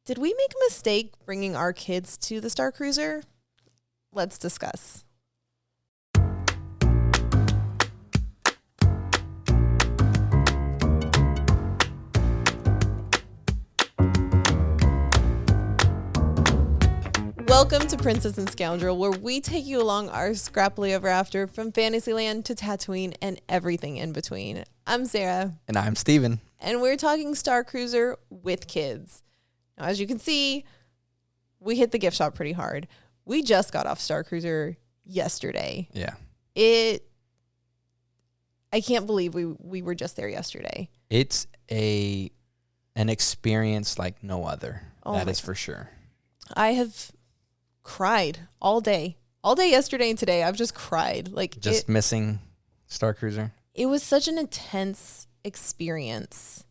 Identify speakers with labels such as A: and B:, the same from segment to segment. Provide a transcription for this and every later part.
A: Did we make a mistake bringing our kids to the Starcruiser? Let's discuss. Welcome to Princess and Scoundrel, where we take you along our scrappily ever after from Fantasyland to Tatooine and everything in between. I'm Sarah.
B: And I'm Steven.
A: And we're talking Starcruiser with kids. Now, as you can see, we hit the gift shop pretty hard. We just got off Starcruiser yesterday.
B: Yeah.
A: I can't believe we were just there yesterday.
B: It's an experience like no other. That is for sure.
A: I have cried all day. All day yesterday and today, I've just cried.
B: Missing Starcruiser.
A: It was such an intense experience.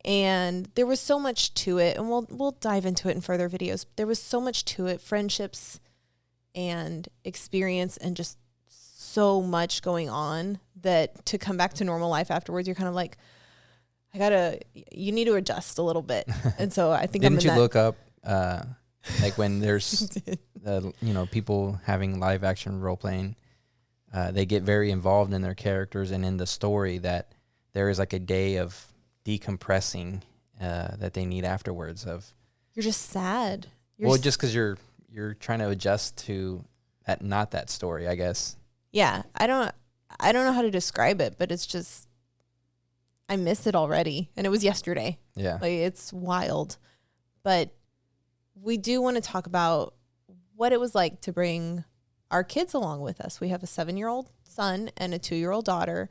A: And there was so much to it, and we'll dive into it in further videos. There was so much to it, friendships and experience, and just so much going on that to come back to normal life afterwards, you're kind of like, you need to adjust a little bit. And so I think
B: Didn't you look up, like when there's, people having live action role playing, they get very involved in their characters and in the story that there is like a day of decompressing that they need afterwards.
A: You're just sad.
B: Just because you're trying to adjust to that story, I guess.
A: Yeah, I don't know how to describe it, but it's just I miss it already, and it was yesterday.
B: Yeah,
A: it's wild. But we do want to talk about what it was like to bring our kids along with us. We have a 7-year-old son and a 2-year-old daughter.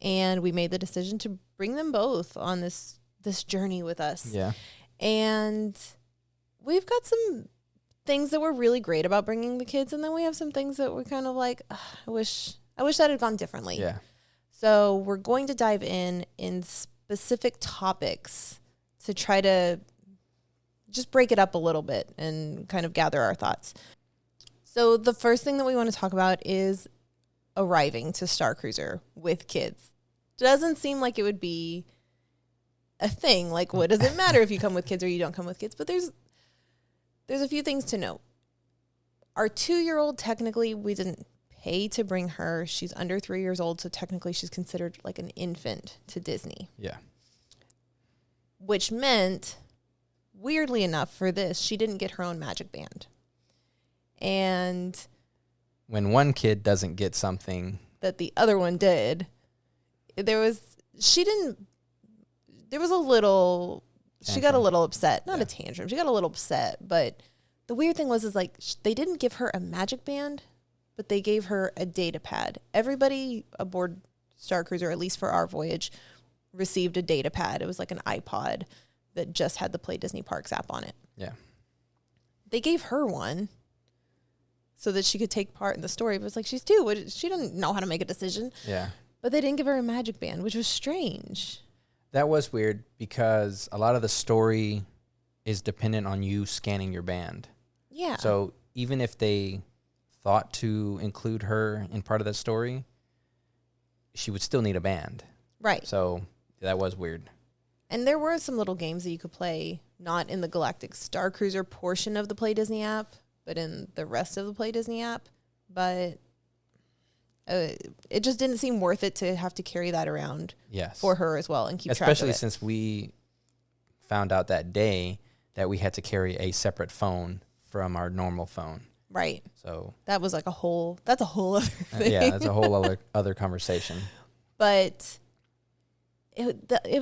A: And we made the decision to bring them both on this journey with us.
B: Yeah. And
A: we've got some things that were really great about bringing the kids. And then we have some things that were kind of like, I wish that had gone differently.
B: Yeah.
A: So we're going to dive in specific topics to try to just break it up a little bit and kind of gather our thoughts. So the first thing that we want to talk about is arriving to Starcruiser with kids. Doesn't seem like it would be a thing. Like, what does it matter if you come with kids or you don't come with kids? But there's a few things to note. Our 2-year-old, technically, we didn't pay to bring her. She's under 3 years old, so technically she's considered like an infant to Disney.
B: Yeah.
A: Which meant, weirdly enough, for this, she didn't get her own magic band. And
B: when one kid doesn't get something
A: that the other one did, she got a little upset. Not a tantrum. She got a little upset. But the weird thing was they didn't give her a magic band, but they gave her a data pad. Everybody aboard Starcruiser, at least for our voyage, received a data pad. It was like an iPod that just had the Play Disney Parks app on it.
B: Yeah.
A: They gave her one so that she could take part in the story. But it's like, she's 2. She doesn't know how to make a decision.
B: Yeah.
A: But they didn't give her a magic band, which was strange.
B: That was weird because a lot of the story is dependent on you scanning your band.
A: Yeah.
B: So even if they thought to include her in part of that story, she would still need a band.
A: Right.
B: So that was weird.
A: And there were some little games that you could play, not in the Galactic Starcruiser portion of the Play Disney app, but in the rest of the Play Disney app. But it just didn't seem worth it to have to carry that around for her as well and keep track of it.
B: Especially since we found out that day that we had to carry a separate phone from our normal phone.
A: Right.
B: So
A: that was like that's a whole other thing.
B: Yeah, that's a whole other conversation.
A: But it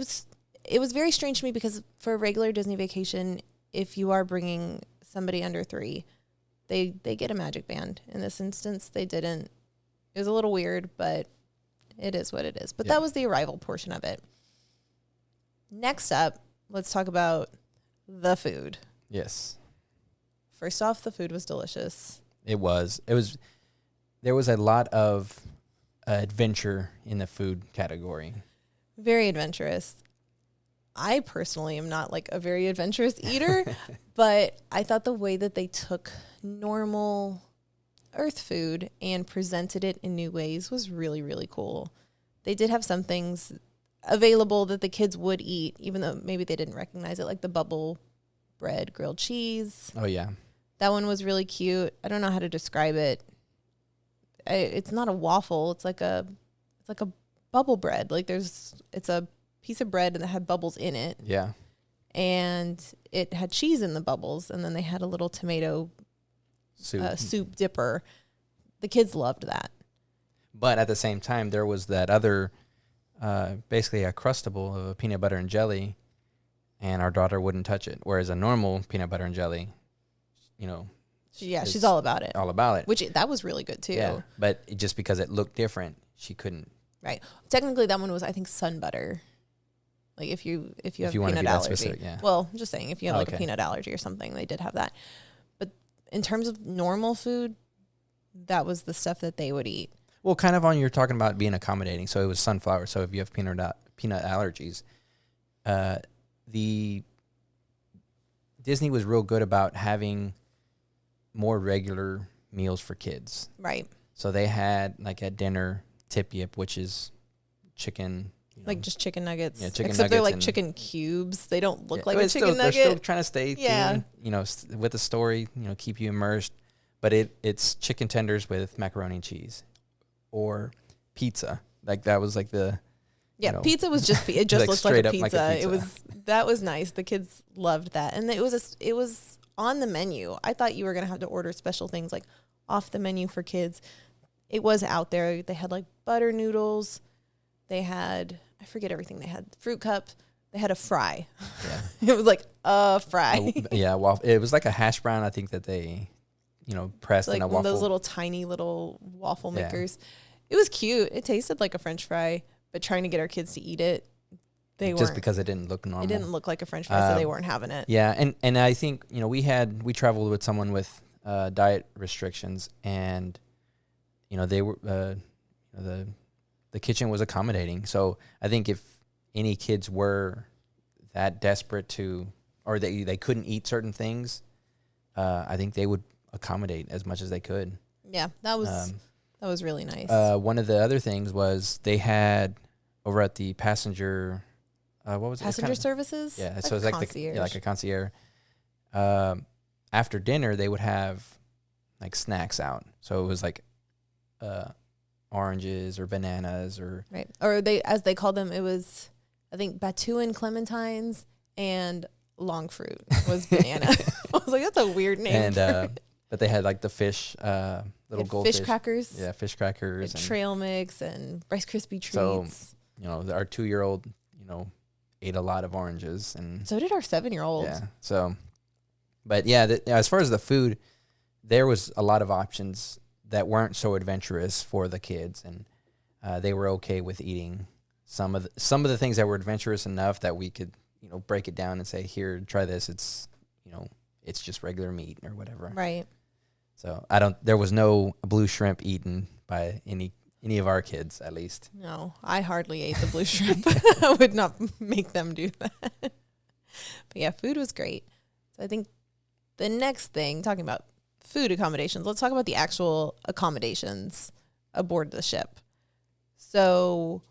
A: was very strange to me because for a regular Disney vacation, if you are bringing somebody under 3, they get a magic band. In this instance, they didn't. It was a little weird, but it is what it is. But that was the arrival portion of it. Next up, let's talk about the food.
B: Yes.
A: First off, the food was delicious.
B: It was. There was a lot of adventure in the food category.
A: Very adventurous. I personally am not like a very adventurous eater, but I thought the way that they took normal Earth food and presented it in new ways was really, really cool. They did have some things available that the kids would eat, even though maybe they didn't recognize it, like the bubble bread, grilled cheese.
B: Oh yeah.
A: That one was really cute. I don't know how to describe it. It's not a waffle. It's like a bubble bread. Like it's a piece of bread that had bubbles in it.
B: Yeah.
A: And it had cheese in the bubbles, and then they had a little tomato soup dipper. The kids loved that.
B: But at the same time, there was that other, basically a crustable of a peanut butter and jelly, and our daughter wouldn't touch it. Whereas a normal peanut butter and jelly,
A: she's all about it.
B: All about it.
A: Which that was really good too.
B: Yeah, but just because it looked different, she couldn't.
A: Right. Technically, that one was, I think, sun butter. Like if you have peanut allergy.
B: Specific, yeah.
A: Well, just saying, if you have a peanut allergy or something, they did have that. But in terms of normal food, that was the stuff that they would eat.
B: Well, kind of you're talking about being accommodating. So it was sunflower. So if you have peanut allergies, the Disney was real good about having more regular meals for kids.
A: Right.
B: So they had, like, at dinner, tip yip, which is chicken.
A: Like just chicken nuggets.
B: Yeah, chicken
A: Except
B: nuggets.
A: They're like chicken cubes. They don't look like a chicken nugget.
B: They're still trying to stay themed, with the story, keep you immersed. But it's chicken tenders with macaroni and cheese. Or pizza. Like that was like the...
A: pizza was just... It just looked like a pizza.
B: It was...
A: That was nice. The kids loved that. And it was on the menu. I thought you were going to have to order special things like off the menu for kids. It was out there. They had like butter noodles. They had... I forget everything they had. Fruit cup. They had a fry. Yeah. It was like a fry.
B: Well, it was like a hash brown, I think, that they, pressed
A: like
B: in a waffle.
A: Those little tiny little waffle makers. It was cute. It tasted like a French fry, but trying to get our kids to eat it,
B: just because it didn't look normal.
A: It didn't look like a French fry, so they weren't having it.
B: Yeah, and I think, we traveled with someone with diet restrictions, and, they were, the kitchen was accommodating. So I think if any kids were that desperate to, or they couldn't eat certain things, I think they would accommodate as much as they could.
A: Yeah, that was really nice.
B: One of the other things was they had over at the passenger, what was it?
A: Passenger services?
B: Yeah,
A: like
B: so it's like a concierge. After dinner, they would have like snacks out. So it was like oranges or bananas or...
A: Right. Or as they called them, it was, I think, Batuu and clementines and long fruit was banana. I was like, that's a weird name.
B: And but they had like the fish, little goldfish.
A: Fish crackers.
B: Yeah, fish crackers.
A: And trail mix and Rice Krispie treats.
B: So, our 2-year-old, ate a lot of oranges. And
A: so did our 7-year-old.
B: Yeah. So, but yeah, as far as the food, there was a lot of options that weren't so adventurous for the kids, and they were okay with eating some of the things that were adventurous enough that we could, break it down and say, here, try this. It's, it's just regular meat or whatever.
A: Right.
B: So there was no blue shrimp eaten by any of our kids, at least.
A: No, I hardly ate the blue shrimp. I would not make them do that. But yeah, food was great. So I think the next thing, talking about food accommodations, let's talk about the actual accommodations aboard the ship. So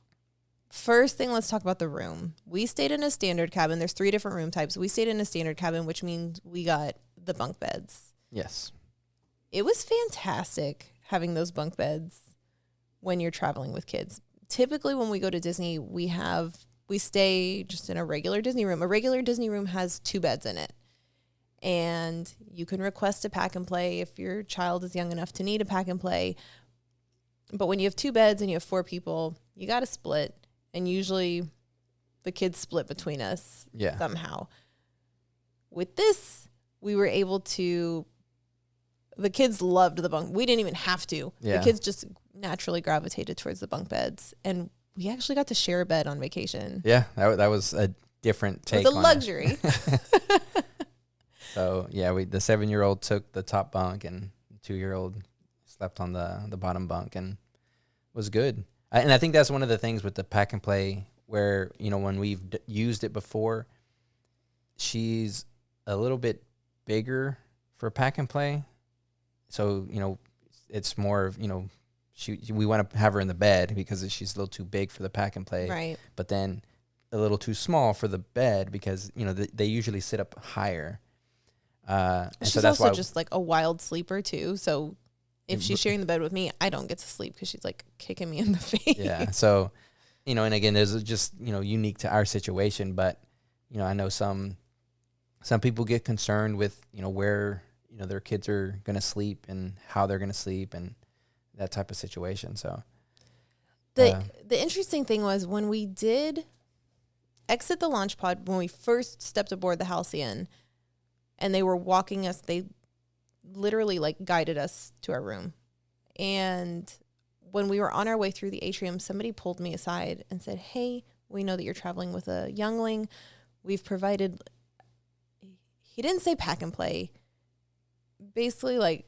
A: first thing, let's talk about the room. We stayed in a standard cabin. There's 3 different room types. We stayed in a standard cabin, which means we got the bunk beds.
B: Yes.
A: It was fantastic having those bunk beds when you're traveling with kids. Typically when we go to Disney, we stay just in a regular Disney room. A regular Disney room has 2 beds in it. And you can request a pack and play if your child is young enough to need a pack and play. But when you have 2 beds and you have 4 people, you got to split. And usually the kids split between us somehow. With this, we were able to, the kids loved the bunk. We didn't even have to. Yeah. The kids just naturally gravitated towards the bunk beds. And we actually got to share a bed on vacation.
B: Yeah, that was a different take.
A: It was a luxury.
B: So, yeah, the 7-year-old took the top bunk and the 2-year-old slept on the bottom bunk and was good. And I think that's one of the things with the pack and play where, when we've used it before, she's a little bit bigger for pack and play. So, it's more of, we want to have her in the bed because she's a little too big for the pack and play.
A: Right.
B: But then a little too small for the bed because, they usually sit up higher. And
A: She's
B: so that's
A: also
B: why
A: just like a wild sleeper too. So if she's sharing the bed with me, I don't get to sleep because she's like kicking me in the face.
B: yeah. So, and again, there's just, unique to our situation, but, I know some people get concerned with, where, their kids are going to sleep and how they're going to sleep and that type of situation. So
A: the interesting thing was when we did exit the launch pod, when we first stepped aboard the Halcyon and they were walking us, they literally like guided us to our room. And when we were on our way through the atrium, somebody pulled me aside and said, "Hey, we know that you're traveling with a youngling. We've provided," he didn't say pack and play, basically like,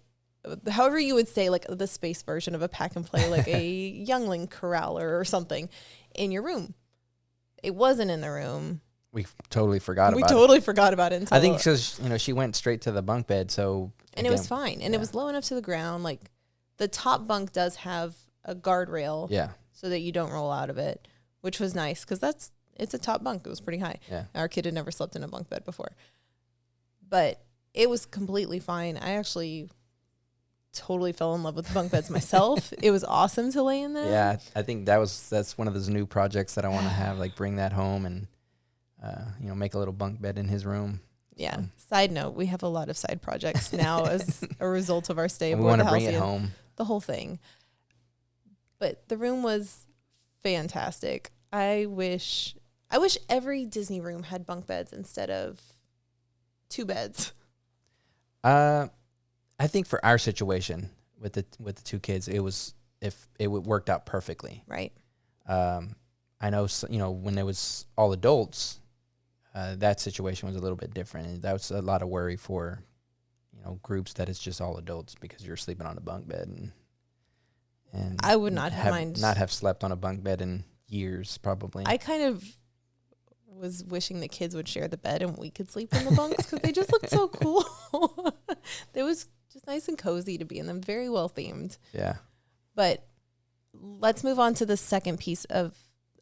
A: however you would say like the space version of a pack and play, like a youngling corraler or something in your room. It wasn't in the room.
B: We totally forgot about it.
A: We totally forgot about it until
B: I think because, she went straight to the bunk bed. So
A: and
B: again,
A: it was fine. And it was low enough to the ground. Like the top bunk does have a guardrail so that you don't roll out of it, which was nice because it's a top bunk. It was pretty high.
B: Yeah.
A: Our kid had never slept in a bunk bed before. But it was completely fine. I actually totally fell in love with bunk beds myself. It was awesome to lay in them.
B: Yeah, I think that's one of those new projects that I want to have, like bring that home and make a little bunk bed in his room.
A: Yeah. Side note, we have a lot of side projects now as a result of our stay aboard
B: we want
A: the
B: to bring
A: Halcyon.
B: it home.
A: The whole thing. But the room was fantastic. I wish every Disney room had bunk beds instead of 2 beds.
B: I think for our situation with the 2 kids, it worked out perfectly.
A: Right.
B: I know, when there was all adults, that situation was a little bit different. And that was a lot of worry for, groups that it's just all adults because you're sleeping on a bunk bed and
A: I would not
B: have slept on a bunk bed in years, probably.
A: I kind of was wishing the kids would share the bed and we could sleep in the bunks because they just looked so cool. It was just nice and cozy to be in them. Very well themed.
B: Yeah.
A: But let's move on to the second piece of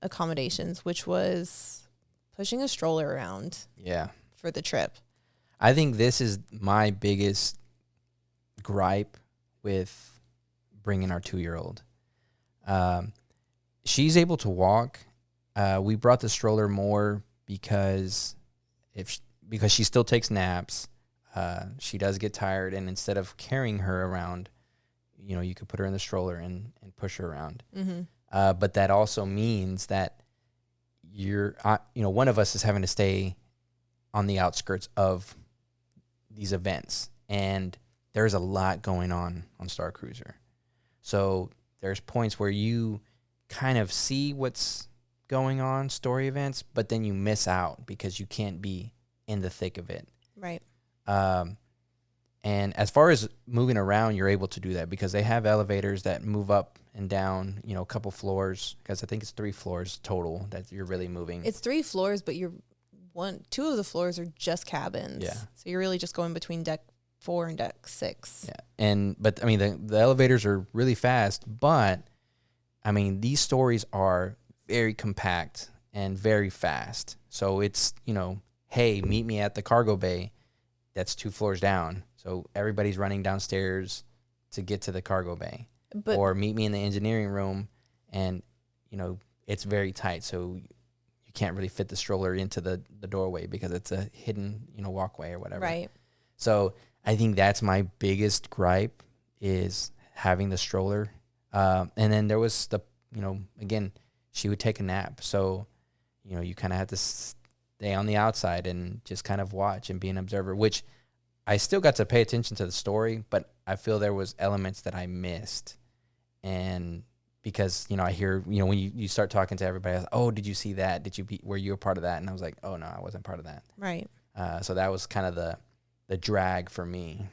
A: accommodations, which was pushing a stroller around.
B: Yeah.
A: For the trip.
B: I think this is my biggest gripe with bringing our 2-year-old. She's able to walk. We brought the stroller more because she still takes naps. She does get tired, and instead of carrying her around, you could put her in the stroller and push her around.
A: Mm-hmm.
B: But that also means that one of us is having to stay on the outskirts of these events, and there's a lot going on Starcruiser. So there's points where you kind of see what's going on, story events, but then you miss out because you can't be in the thick of it.
A: Right.
B: And as far as moving around, you're able to do that because they have elevators that move up and down, a couple floors, because I think it's 3 floors total that you're really moving.
A: It's 3 floors, but 2 of the floors are just cabins.
B: Yeah.
A: So you're really just going between deck 4 and deck 6.
B: Yeah. But I mean, the elevators are really fast, but I mean, these stories are very compact and very fast. So it's, hey, meet me at the cargo bay. That's 2 floors down. So everybody's running downstairs to get to the cargo bay. Or meet me in the engineering room, and, it's very tight. So you can't really fit the stroller into the doorway because it's a hidden, walkway or whatever.
A: Right.
B: So I think that's my biggest gripe is having the stroller. And then there was again, she would take a nap. So, you kind of have to stay on the outside and just kind of watch and be an observer, which I still got to pay attention to the story, but I feel there was elements that I missed. And because, I hear, when you start talking to everybody, I was like, oh, did you see that? Were you a part of that? And I was like, oh, no, I wasn't part of that.
A: Right.
B: So that was kind of the drag for me.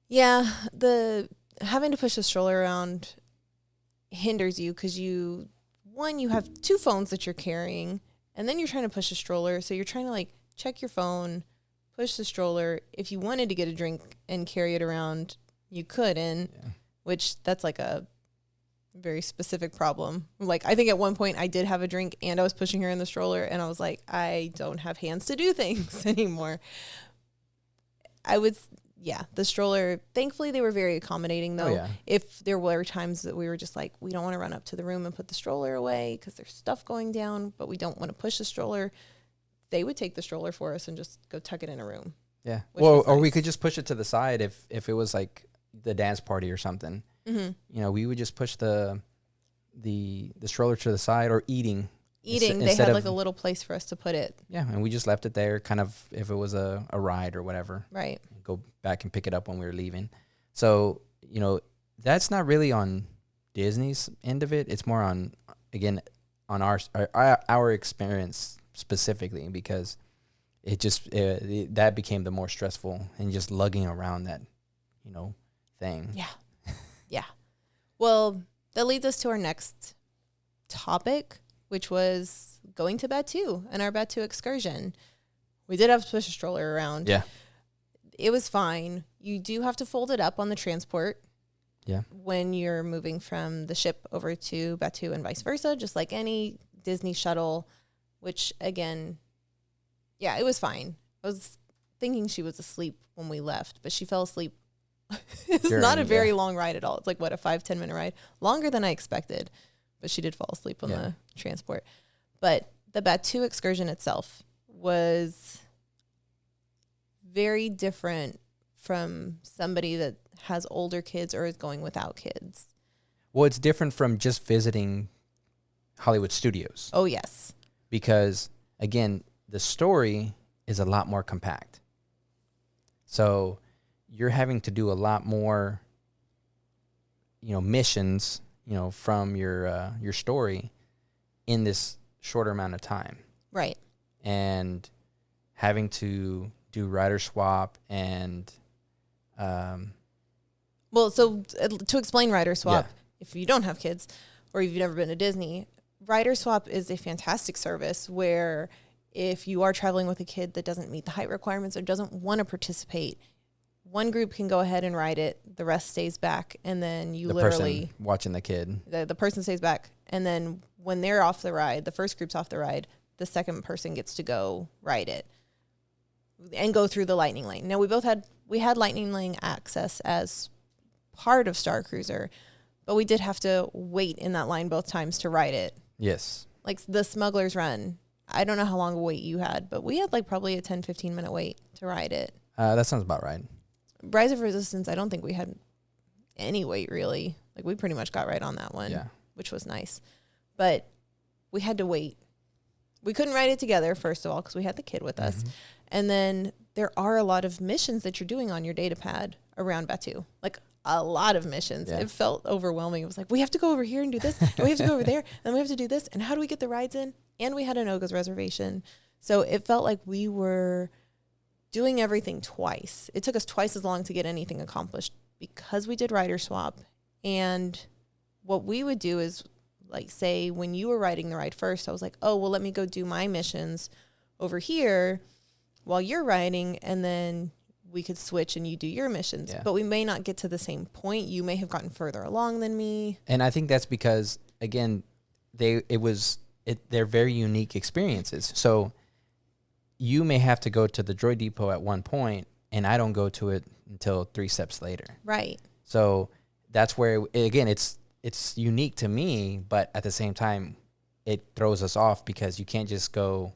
A: Yeah. The having to push the stroller around hinders you because you have 2 phones that you're carrying, and then you're trying to push a stroller. So you're trying to check your phone, push the stroller. If you wanted to get a drink and carry it around, you couldn't, which that's a very specific problem. I think at one point I did have a drink and I was pushing her in the stroller, and I was like, I don't have hands to do things anymore. the stroller, thankfully they were very accommodating though.
B: Oh, yeah.
A: If there were times that we were just like, we don't want to run up to the room and put the stroller away because there's stuff going down, but we don't want to push the stroller, they would take the stroller for us and just go tuck it in a room.
B: Yeah.
A: Well,
B: or we could just push it to the side if it was like the dance party or something.
A: Mm-hmm.
B: You know, we would just push the stroller to the side, or eating.
A: They had like a little place for us to put it.
B: Yeah, and we just left it there, kind of if it was a ride or whatever.
A: Right.
B: Go back and pick it up when we were leaving. So, you know, that's not really on Disney's end of it. It's more on, again, on our experience specifically, because it just that became the more stressful, and just lugging around that, you know, thing.
A: Yeah. Yeah. Well, that leads us to our next topic, which was going to Batuu and our Batuu excursion. We did have to push a stroller around.
B: Yeah.
A: It was fine. You do have to fold it up on the transport.
B: Yeah.
A: When you're moving from the ship over to Batuu and vice versa, just like any Disney shuttle, which again, yeah, it was fine. I was thinking she was asleep when we left, but she fell asleep. It's not a very long ride at all. It's like, what, a 5-10 minute ride? Longer than I expected, but she did fall asleep on the transport. But the Batuu excursion itself was very different from somebody that has older kids or is going without kids.
B: Well, it's different from just visiting Hollywood Studios.
A: Oh, yes.
B: Because, again, the story is a lot more compact. So you're having to do a lot more, you know, missions, you know, from your story in this shorter amount of time.
A: Right.
B: And having to do rider swap and
A: well, so to explain rider swap, if you don't have kids or if you've never been to Disney, rider swap is a fantastic service where if you are traveling with a kid that doesn't meet the height requirements or doesn't want to participate, one group can go ahead and ride it, the rest stays back, and then you literally
B: person watching the kid.
A: The person stays back, and then when they're off the ride, the first group's off the ride, the second person gets to go ride it and go through the lightning lane. Now we had lightning lane access as part of Starcruiser, but we did have to wait in that line both times to ride it.
B: Yes.
A: Like the Smuggler's Run, I don't know how long a wait you had, but we had like probably a 10-15 minute wait to ride it.
B: That sounds about right.
A: Rise of Resistance, I don't think we had any wait really. Like we pretty much got right on that one, which was nice. But we had to wait. We couldn't ride it together, first of all, because we had the kid with us. And then there are a lot of missions that you're doing on your data pad around Batuu. Like a lot of missions.
B: Yeah.
A: It felt overwhelming. It was like, we have to go over here and do this. And we have to go over there. And we have to do this. And how do we get the rides in? And we had an Oga's reservation. So it felt like we were doing everything twice. It took us twice as long to get anything accomplished because we did rider swap. And what we would do is, like, say when you were riding the ride first, I was like, oh, well, let me go do my missions over here while you're riding, and then we could switch and you do your missions.
B: Yeah.
A: But we may not get to the same point. You may have gotten further along than me.
B: And I think that's because, again, they're very unique experiences. So you may have to go to the Droid Depot at one point, and I don't go to it until 3 steps later.
A: Right.
B: So that's where, again, it's unique to me, but at the same time, it throws us off because you can't just go,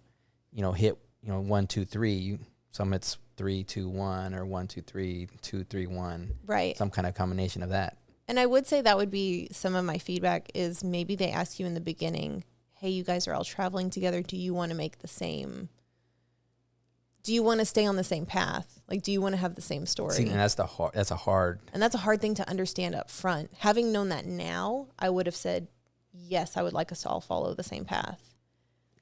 B: hit, 1, 2, 3. Some it's 3, 2, 1, or 1, 2, 3, 2, 3, 1.
A: Right.
B: Some kind of combination of that.
A: And I would say that would be some of my feedback is maybe they ask you in the beginning, hey, you guys are all traveling together. Do you want to make the same? Do you want to stay on the same path? Like, do you want to have the same story?
B: See, and that's a hard
A: thing to understand up front. Having known that now, I would have said, yes, I would like us to all follow the same path.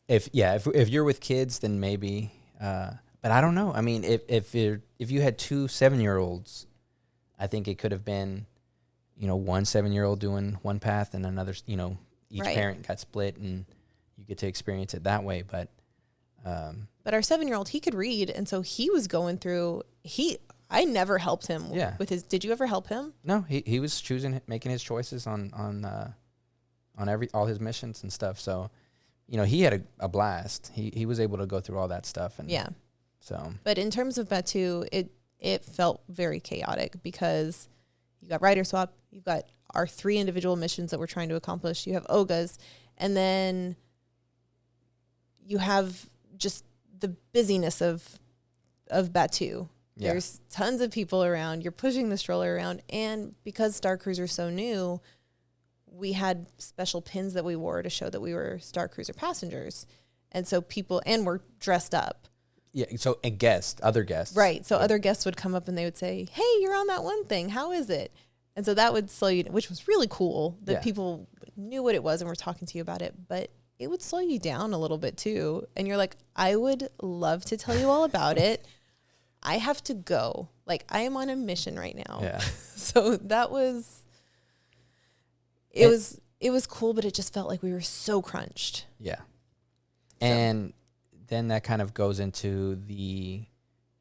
B: If you're with kids, then maybe, but I don't know. I mean, if you had 2 7-year-olds, I think it could have been, one 7-year-old doing one path and another, each parent got split and you get to experience it that way. But our
A: 7-year-old, he could read. And so he was going through, I never helped him with his, did you ever help him?
B: No, he was making his choices on all his missions and stuff. So, he had a blast. He was able to go through all that stuff. And so,
A: but in terms of Batuu, it felt very chaotic because you got rider swap, you've got our 3 individual missions that we're trying to accomplish, you have OGAs, and then you have just the busyness of Batuu. Yeah. There's tons of people around. You're pushing the stroller around. And because Starcruiser's so new, we had special pins that we wore to show that we were Starcruiser passengers. And so and we're dressed up.
B: Yeah, so other guests.
A: Right. So other guests would come up and they would say, hey, you're on that one thing. How is it? And so that would slow you, which was really cool that people knew what it was and were talking to you about it. But it would slow you down a little bit too. And you're like, I would love to tell you all about it. I have to go. Like, I am on a mission right now.
B: Yeah.
A: So that was, it was cool, but it just felt like we were so crunched.
B: Yeah. And then that kind of goes into the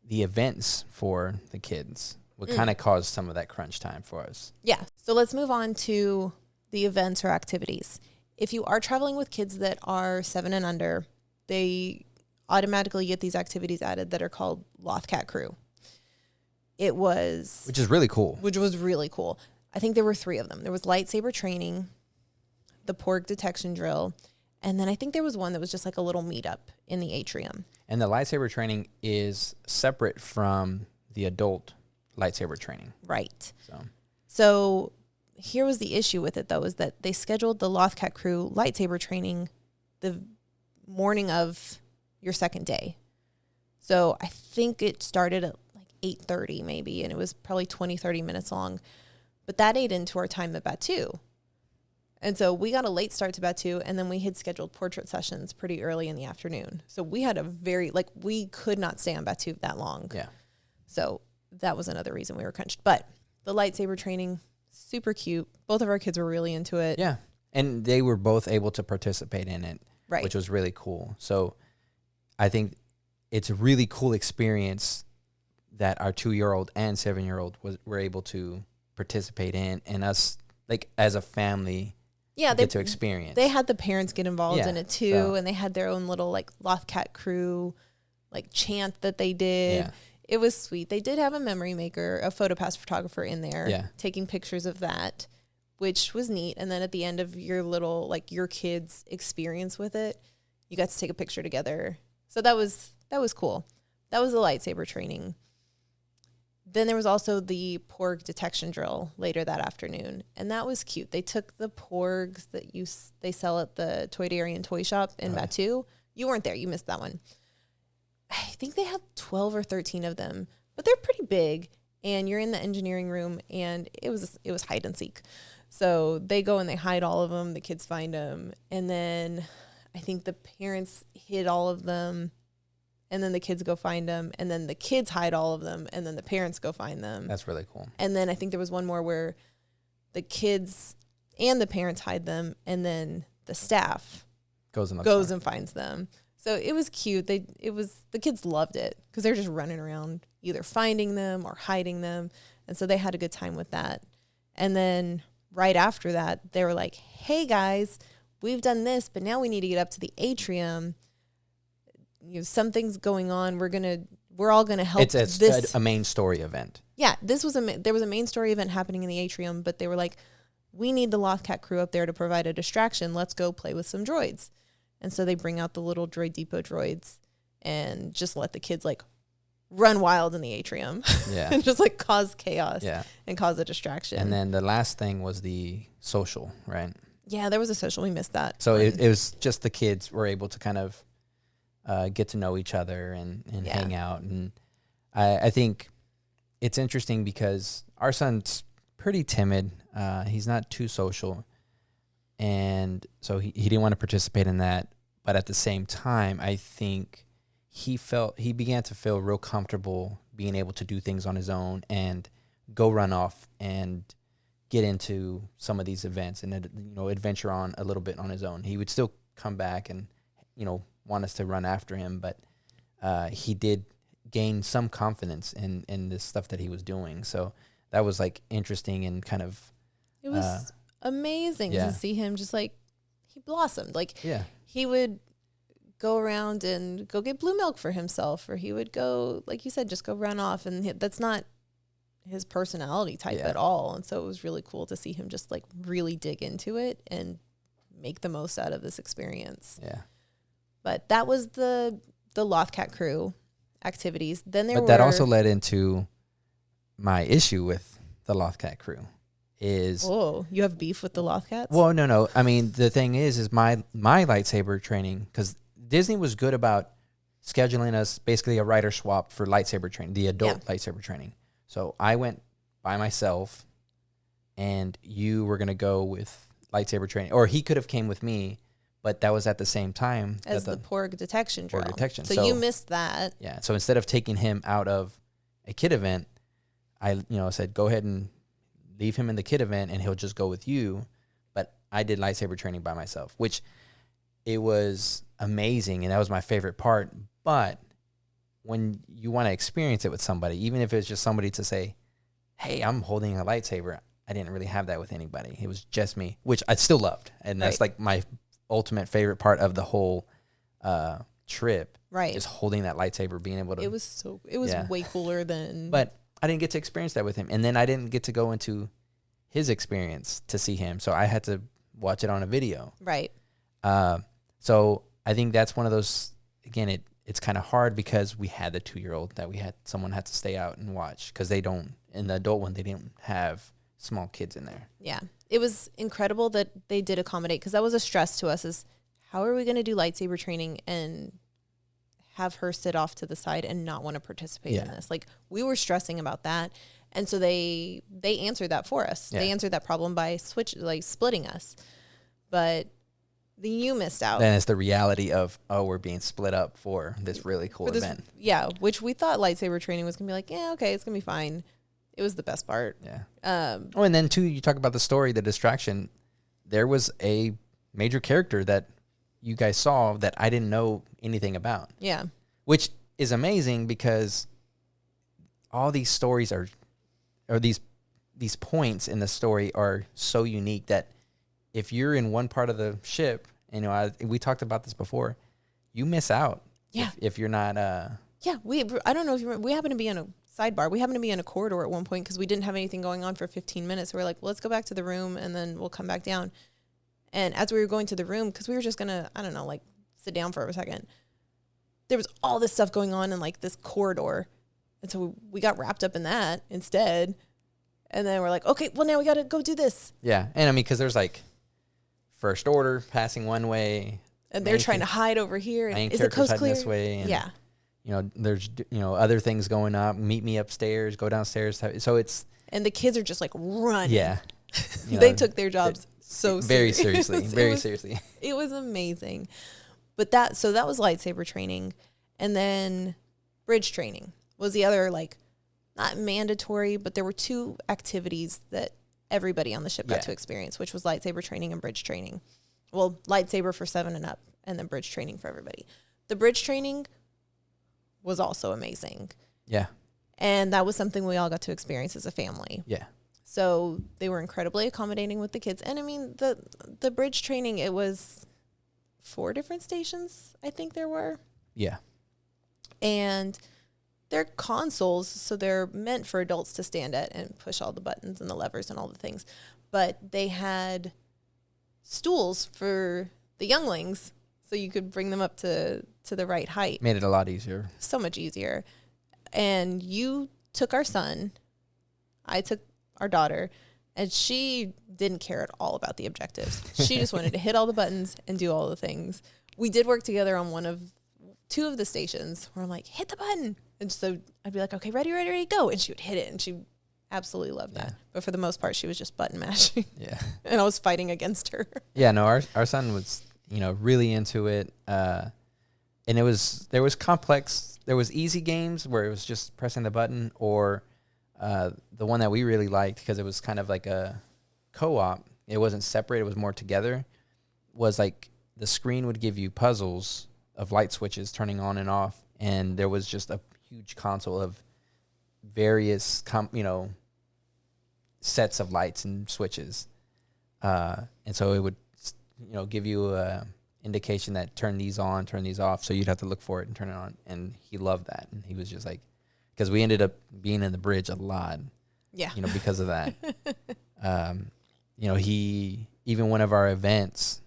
B: events for the kids. What kind of caused some of that crunch time for us.
A: Yeah. So let's move on to the events or activities. If you are traveling with kids that are 7 and under, they automatically get these activities added that are called Loth Cat Crew. Which
B: is really cool.
A: Which was really cool. I think there were 3 of them. There was lightsaber training, the porg detection drill, and then I think there was one that was just like a little meetup in the atrium.
B: And the lightsaber training is separate from the adult lightsaber training.
A: Right. So here was the issue with it, though, is that they scheduled the Loth Cat Crew lightsaber training the morning of your second day. So I think it started at like 8:30 maybe, and it was probably 20-30 minutes long. But that ate into our time at Batuu. And so we got a late start to Batuu, and then we had scheduled portrait sessions pretty early in the afternoon. So we had we could not stay on Batuu that long.
B: Yeah.
A: So that was another reason we were crunched. But the lightsaber training, super cute. Both of our kids were really into it.
B: Yeah. And they were both able to participate in it,
A: right,
B: which was really cool. So I think it's a really cool experience that our 2-year-old and 7-year-old were able to participate in, and us, like, as a family, get to experience.
A: They had the parents get involved in it too, and they had their own little like Loth Cat Crew like chant that they did. Yeah. It was sweet. They did have a memory maker, a PhotoPass photographer in there, taking pictures of that, which was neat. And then at the end of your little, like, your kids' experience with it, you got to take a picture together. So that was cool. That was the lightsaber training. Then there was also the porg detection drill later that afternoon, and that was cute. They took the porgs that they sell at the Toydarian toy shop in Batuu. You weren't there. You missed that one. I think they had 12 or 13 of them, but they're pretty big, and you're in the engineering room, and it was hide and seek. So they go and they hide all of them. The kids find them, and then I think the parents hid all of them, and then the kids go find them, and then the kids hide all of them, and then the parents go find them.
B: That's really cool.
A: And then I think there was one more where the kids and the parents hide them, and then the staff goes and finds them. So it was cute. The kids loved it because they're just running around either finding them or hiding them. And so they had a good time with that. And then right after that, they were like, hey guys, we've done this, but now we need to get up to the atrium. You know, something's going on. We're all going to help.
B: It's a main story event.
A: Yeah. There was a main story event happening in the atrium, but they were like, we need the Loth Cat Crew up there to provide a distraction. Let's go play with some droids. And so they bring out the little droid depot droids and just let the kids like run wild in the atrium. Yeah. And just like cause chaos and cause a distraction.
B: And then the last thing was the social, right?
A: Yeah, there was a social. We missed that.
B: So it was just the kids were able to kind of get to know each other and hang out. And I think it's interesting because our son's pretty timid. He's not too social. And so he didn't want to participate in that. But at the same time, I think he began to feel real comfortable being able to do things on his own and go run off and get into some of these events and, adventure on a little bit on his own. He would still come back and, want us to run after him, but he did gain some confidence in this stuff that he was doing. So that was like interesting and kind of...
A: It was amazing to see him just like, he blossomed. Like he would go around and go get blue milk for himself, or he would go, like you said, just go run off. And that's not his personality type at all. And so it was really cool to see him just like really dig into it and make the most out of this experience.
B: Yeah.
A: But that was the Loth Cat Crew activities. Then
B: that also led into my issue with the Loth Cat Crew.
A: Oh, you have beef with the Loth Cats?
B: Well, no. I mean, the thing is my lightsaber training, because Disney was good about scheduling us basically a rider swap for lightsaber training, the adult lightsaber training. So I went by myself, and you were going to go with lightsaber training. Or he could have came with me, but that was at the same time.
A: As the porg detection drill.
B: Porg detection.
A: So you missed that.
B: Yeah. So instead of taking him out of a kid event, I said, go ahead and leave him in the kid event, and he'll just go with you. But I did lightsaber training by myself, which it was amazing, and that was my favorite part. But when you want to experience it with somebody, even if it's just somebody to say, hey, I'm holding a lightsaber, I didn't really have that with anybody. It was just me, which I still loved. And that's like my ultimate favorite part of the whole trip.
A: Right.
B: Is holding that lightsaber, being able to.
A: It was way cooler than.
B: But I didn't get to experience that with him. And then I didn't get to go into his experience to see him. So I had to watch it on a video.
A: Right.
B: So I think that's one of those, again, it's kind of hard because we had the 2-year-old that someone had to stay out and watch, because they don't, in the adult one, they didn't have small kids in there.
A: Yeah. It was incredible that they did accommodate, because that was a stress to us, is how are we going to do lightsaber training and have her sit off to the side and not want to participate in this? Like, we were stressing about that. And so they answered that for us. Yeah. They answered that problem by splitting us. But you missed out.
B: Then it's the reality of, we're being split up for this really cool event.
A: Yeah, which we thought lightsaber training was going to be like, yeah, okay, it's going to be fine. It was the best part.
B: Yeah. And then, too, you talk about the story, the distraction. There was a major character that you guys saw that I didn't know anything about.
A: Yeah.
B: Which is amazing, because all these stories or these points in the story are so unique that if you're in one part of the ship, we talked about this before, you miss out.
A: Yeah.
B: If you're not.
A: Yeah. I don't know if you remember, we happened to be in a sidebar. We happened to be in a corridor at one point because we didn't have anything going on for 15 minutes. We were like, well, let's go back to the room and then we'll come back down. And as we were going to the room, because we were just going to, I don't know, like sit down for a second, there was all this stuff going on in like this corridor. And so we got wrapped up in that instead. And then we're like, okay, well, now we got to go do this.
B: Yeah. And I mean, because there's like First Order passing one way.
A: And they're trying to hide over here. And is the coast clear?
B: This way. And,
A: yeah.
B: There's, other things going up. Meet me upstairs, go downstairs. So it's.
A: And the kids are just like running.
B: Yeah.
A: They took their jobs
B: very seriously. Very seriously.
A: It was amazing. But that was lightsaber training. And then bridge training was the other, like, not mandatory, but there were 2 activities that everybody on the ship got to experience, which was lightsaber training and bridge training. Well, lightsaber for 7 and up, and then bridge training for everybody. The bridge training was also amazing.
B: Yeah.
A: And that was something we all got to experience as a family.
B: Yeah.
A: So they were incredibly accommodating with the kids. And I mean, the bridge training, it was 4 different stations, I think there were.
B: Yeah.
A: And they're consoles, so they're meant for adults to stand at and push all the buttons and the levers and all the things. But they had stools for the younglings, so you could bring them up to the right height.
B: Made it a lot easier.
A: So much easier. And you took our son, I took our daughter, and she didn't care at all about the objectives. She just wanted to hit all the buttons and do all the things. We did work together on 2 of the stations where I'm like, hit the button. And so I'd be like, okay, ready, go. And she would hit it, and she absolutely loved that. But for the most part, she was just button mashing.
B: Yeah.
A: And I was fighting against her.
B: Yeah, no, our son was, really into it. And there was complex, there was easy games where it was just pressing the button, or the one that we really liked, because it was kind of like a co-op. It wasn't separate, it was more together, was like the screen would give you puzzles of light switches turning on and off, and there was just a huge console of various sets of lights and switches, and so it would give you indication that turn these on, turn these off. So you'd have to look for it and turn it on. And he loved that. And he was just like, because we ended up being in the bridge a lot,
A: Yeah.
B: you know, because of that. You know, even one of our events,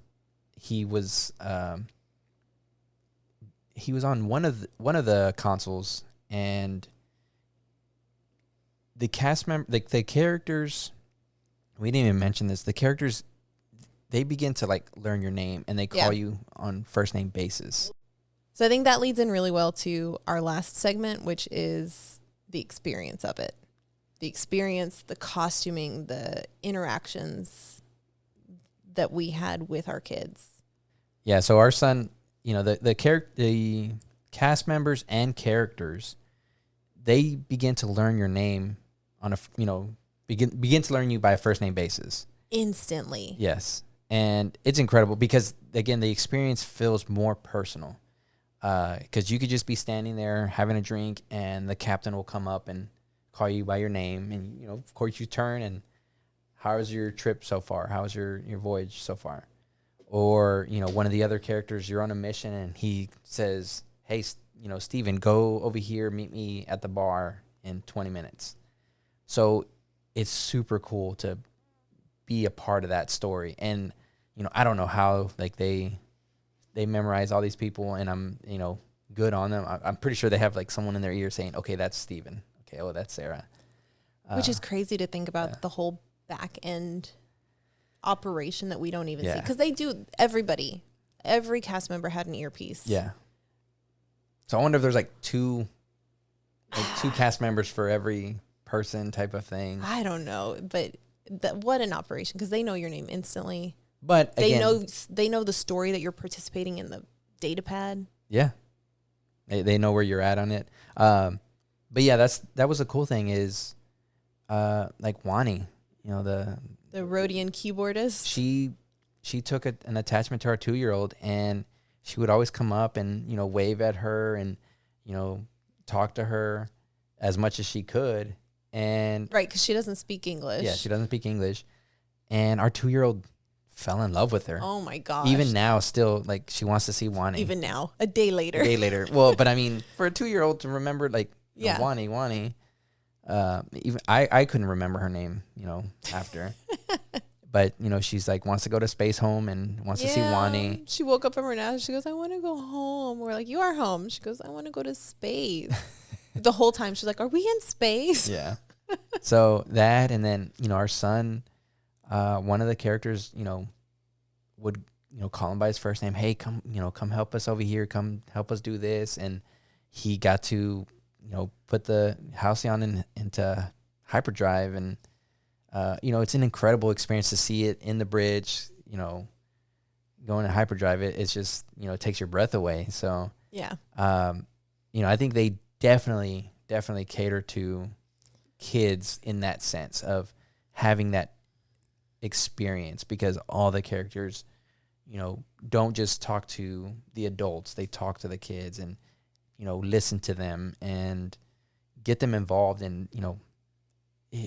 B: he was on one of the consoles, and the cast member, the characters, we didn't even mention this. The characters, they begin to like learn your name, and they call you on first name basis.
A: So I think that leads in really well to our last segment, which is the experience of it. The experience, the costuming, the interactions that we had with our kids.
B: Yeah, so our son, you know, the cast members and characters, they begin to learn your name on a, you know, begin to learn you by a first name basis.
A: Instantly.
B: Yes. And it's incredible because, again, the experience feels more personal. Because you could just be standing there having a drink, and the captain will come up and call you by your name. And, you know, of course, you turn and, how's your trip so far? How's your voyage so far? Or, you know, one of the other characters, you're on a mission, and he says, hey, you know, Steven, go over here, meet me at the bar in 20 minutes. So it's super cool to be a part of that story. And, you know, I don't know how, like, they memorize all these people, and I'm, you know, good on them. I'm pretty sure they have, like, someone in their ear saying, okay, that's Steven. Okay, oh, that's Sarah.
A: Which is crazy to think about, the whole back end operation that we don't even see. Because they do, every cast member had an earpiece.
B: Yeah. So I wonder if there's like two cast members for every person type of thing.
A: I don't know, but what an operation, because they know your name instantly.
B: But again,
A: they know the story that you're participating in the data pad.
B: Yeah. They know where you're at on it. But yeah, that was a cool thing is like Wani, you know, the
A: Rhodian keyboardist.
B: She took an attachment to our 2-year-old, and she would always come up and, you know, wave at her and, you know, talk to her as much as she could. And
A: right, because she doesn't speak English.
B: Yeah, she doesn't speak English. And our 2-year-old fell in love with her.
A: Oh my gosh.
B: Even now, still, like, she wants to see Wani.
A: Even now, a day later.
B: Well, but I mean, for a 2-year-old to remember, like,
A: yeah.
B: Wani. Even I couldn't remember her name, you know, after. But, you know, she's like, wants to go to Space Home and wants to see Wani.
A: She woke up from her nap. She goes, I want to go home. We're like, you are home. She goes, I want to go to space. The whole time she's like, are we in space?
B: Yeah. So that, and then, you know, our son, one of the characters, you know, would, you know, call him by his first name. Hey, come help us over here. Come help us do this. And he got to, you know, put the Halcyon into hyperdrive, and you know, it's an incredible experience to see it in the bridge, you know, going to hyperdrive. It's just, you know, it takes your breath away. So,
A: yeah.
B: You know, I think they definitely cater to kids in that sense of having that experience, because all the characters, you know, don't just talk to the adults. They talk to the kids and, you know, listen to them and get them involved in, you know,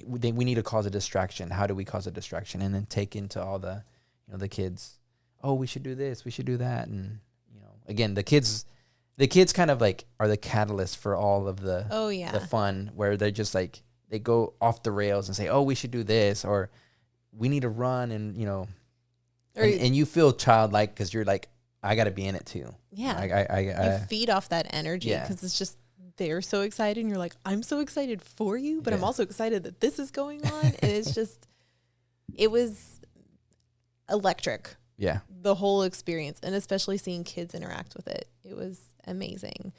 B: we need to cause a distraction. How do we cause a distraction? And then take into all the, you know, the kids, oh, we should do this, we should do that. And, you know, again, the kids kind of like are the catalyst for all of the, the fun, where they're just like, they go off the rails and say, oh, we should do this, or we need to run. And, you know, and you feel childlike because you're like, I got to be in it too.
A: Yeah. You feed off that energy because it's just, they're so excited and you're like, I'm so excited for you, but I'm also excited that this is going on. And it's just, it was electric.
B: Yeah.
A: The whole experience, and especially seeing kids interact with it. It was amazing.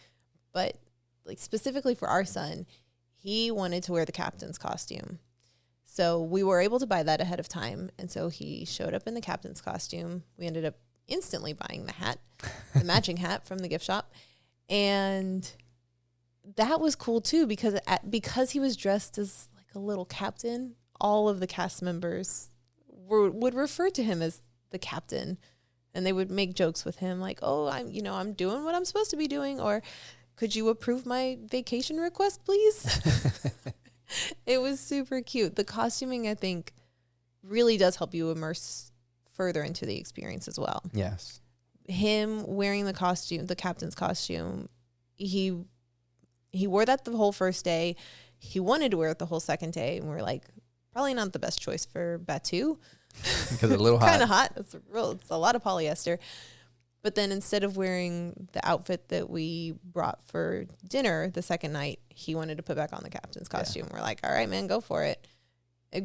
A: But like specifically for our son, he wanted to wear the captain's costume. So we were able to buy that ahead of time. And so he showed up in the captain's costume. We ended up instantly buying the hat, the matching hat from the gift shop. And that was cool too, because he was dressed as like a little captain, all of the cast members would refer to him as the captain, and they would make jokes with him like, oh, I'm doing what I'm supposed to be doing, or could you approve my vacation request, please? It was super cute. The costuming, I think, really does help you immerse further into the experience as well.
B: Yes.
A: him wearing the costume, the captain's costume, he wore that the whole first day. He wanted to wear it the whole second day, and we're like, probably not the best choice for Batuu.
B: Because it's a little hot.
A: Kind of hot. It's a lot of polyester. But then instead of wearing the outfit that we brought for dinner the second night, he wanted to put back on the captain's costume. Yeah. We're like, all right, man, go for it.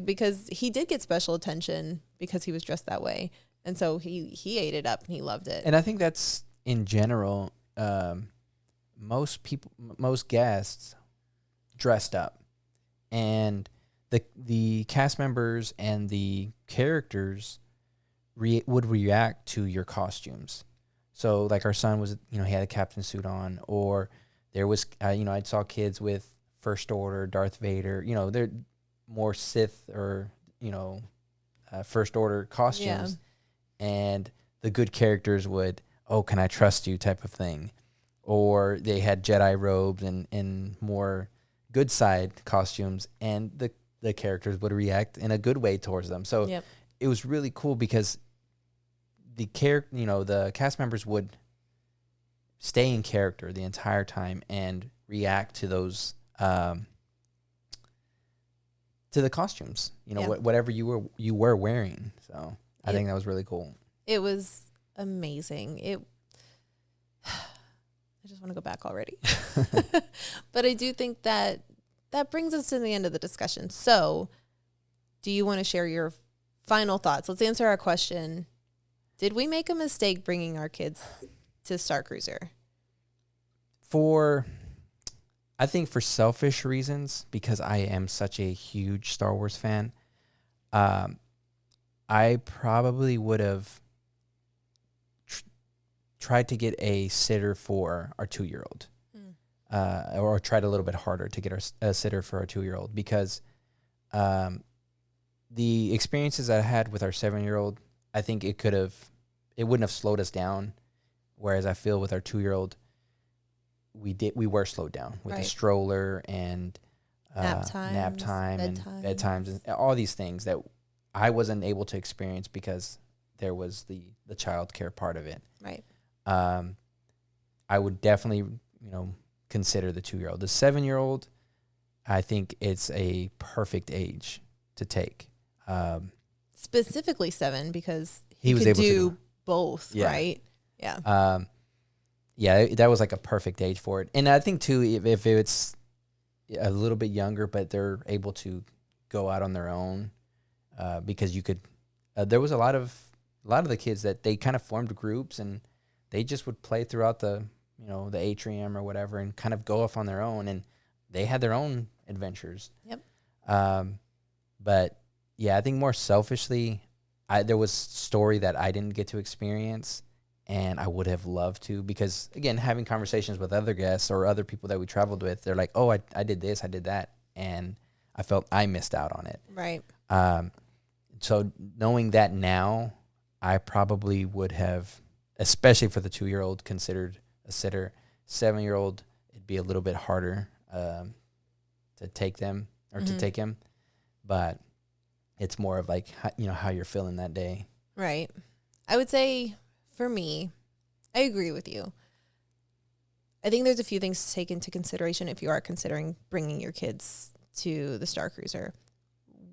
A: Because he did get special attention because he was dressed that way. And so he ate it up and he loved it.
B: And I think that's in general, most guests dressed up, and the cast members and the characters would react to your costumes. So like our son was, he had a captain suit on, or there was, I saw kids with First Order, Darth Vader, they're more Sith or, First Order costumes. Yeah. And the good characters would, oh, can I trust you type of thing. Or they had Jedi robes and more good side costumes, and the characters would react in a good way towards them. So yep. It was really cool because the cast members would stay in character the entire time and react to those, to the costumes, whatever you were wearing. So I think that was really cool.
A: It was amazing. I just want to go back already. But I do think that brings us to the end of the discussion. So do you want to share your final thoughts? Let's answer our question. Did we make a mistake bringing our kids to Starcruiser?
B: I think for selfish reasons, because I am such a huge Star Wars fan, I probably would have tried to get a sitter for our 2-year-old, or tried a little bit harder to get a sitter for our 2-year-old, because the experiences I had with our 7-year-old, I think it wouldn't have slowed us down. Whereas I feel with our 2-year-old, we were slowed down with the stroller and nap time and bedtimes and all these things that I wasn't able to experience because there was the childcare part of it.
A: Right.
B: I would definitely, consider the 2-year-old. The 7-year-old, I think it's a perfect age to take.
A: Specifically 7, because
B: he was able to do
A: both, right?
B: Yeah. That was like a perfect age for it. And I think too, if it's a little bit younger, but they're able to go out on their own, because you could, there was a lot of the kids that they kind of formed groups and they just would play throughout the atrium or whatever and kind of go off on their own, and they had their own adventures.
A: Yep.
B: But yeah, I think more selfishly, there was story that I didn't get to experience, and I would have loved to, because again, having conversations with other guests or other people that we traveled with, they're like, oh, I did this, I did that, and I felt I missed out on it.
A: Right.
B: So knowing that now, I probably would have, especially for the 2-year-old, considered a sitter. 7-year-old, it'd be a little bit harder to take them or to take him, but it's more of like, how you're feeling that day.
A: Right. I would say for me, I agree with you. I think there's a few things to take into consideration if you are considering bringing your kids to the Starcruiser.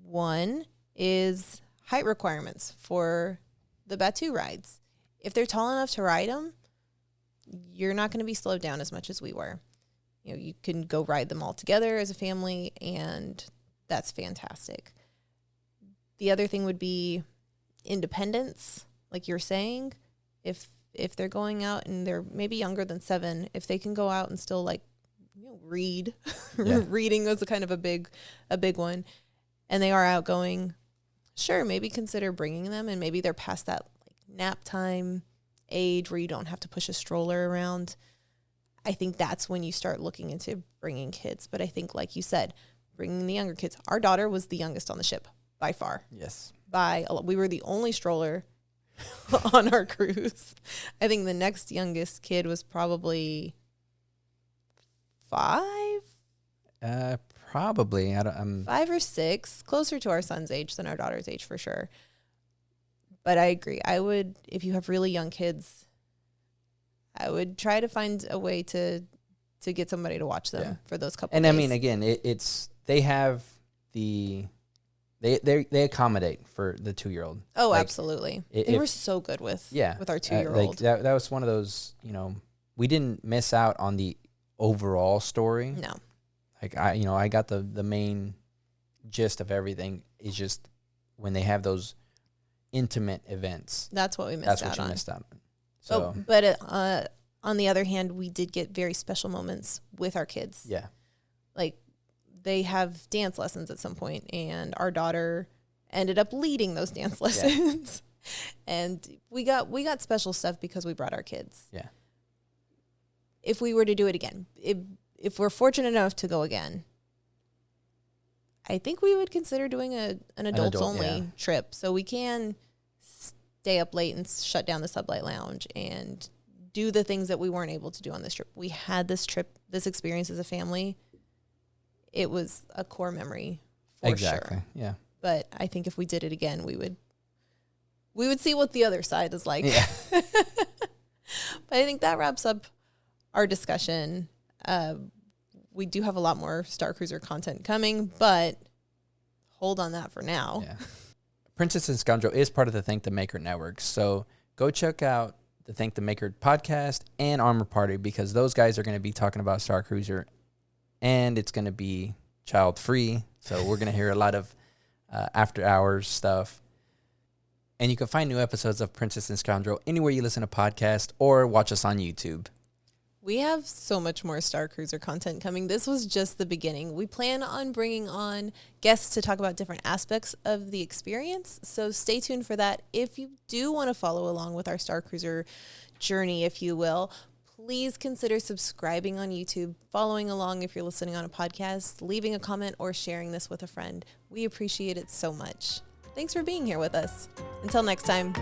A: One is height requirements for the Batuu rides. If they're tall enough to ride them, you're not going to be slowed down as much as we were. You can go ride them all together as a family, and that's fantastic. The other thing would be independence, like you're saying. If they're going out and they're maybe younger than 7, if they can go out and still read, reading was a kind of a big one, and they are outgoing, sure, maybe consider bringing them, and maybe they're past that nap time age where you don't have to push a stroller around. I think that's when you start looking into bringing kids. But I think, like you said, bringing the younger kids. Our daughter was the youngest on the ship by far.
B: Yes.
A: We were the only stroller on our cruise. I think the next youngest kid was probably 5.
B: Probably.
A: 5 or 6, closer to our son's age than our daughter's age for sure. But I agree. I would, if you have really young kids, I would try to find a way to get somebody to watch them for those couple
B: and
A: days.
B: I mean, again, it's they have they accommodate for the 2-year-old.
A: Oh, like, absolutely. They were so good with our 2-year-old.
B: Like that was one of those, we didn't miss out on the overall story.
A: No.
B: Like I got the main gist of everything. Is just when they have those intimate events.
A: That's what we missed out on. That's what you missed out on.
B: So,
A: but on the other hand, we did get very special moments with our kids.
B: Yeah.
A: Like, they have dance lessons at some point, and our daughter ended up leading those dance lessons. Yeah. And we got special stuff because we brought our kids.
B: Yeah.
A: If we were to do it again, if we're fortunate enough to go again, I think we would consider doing an adults only trip, so we can stay up late and shut down the Sublight Lounge and do the things that we weren't able to do on this trip. We had this experience as a family. It was a core memory for sure.
B: Yeah.
A: But I think if we did it again, we would see what the other side is like.
B: Yeah.
A: But I think that wraps up our discussion. We do have a lot more Starcruiser content coming, but hold on that for now.
B: Yeah. Princess and Scoundrel is part of the Thank the Maker network. So go check out the Thank the Maker podcast and Armor Party, because those guys are going to be talking about Starcruiser, and it's going to be child free. So we're going to hear a lot of after hours stuff. And you can find new episodes of Princess and Scoundrel anywhere you listen to podcasts or watch us on YouTube.
A: We have so much more Starcruiser content coming. This was just the beginning. We plan on bringing on guests to talk about different aspects of the experience. So stay tuned for that. If you do want to follow along with our Starcruiser journey, if you will, please consider subscribing on YouTube, following along if you're listening on a podcast, leaving a comment, or sharing this with a friend. We appreciate it so much. Thanks for being here with us. Until next time.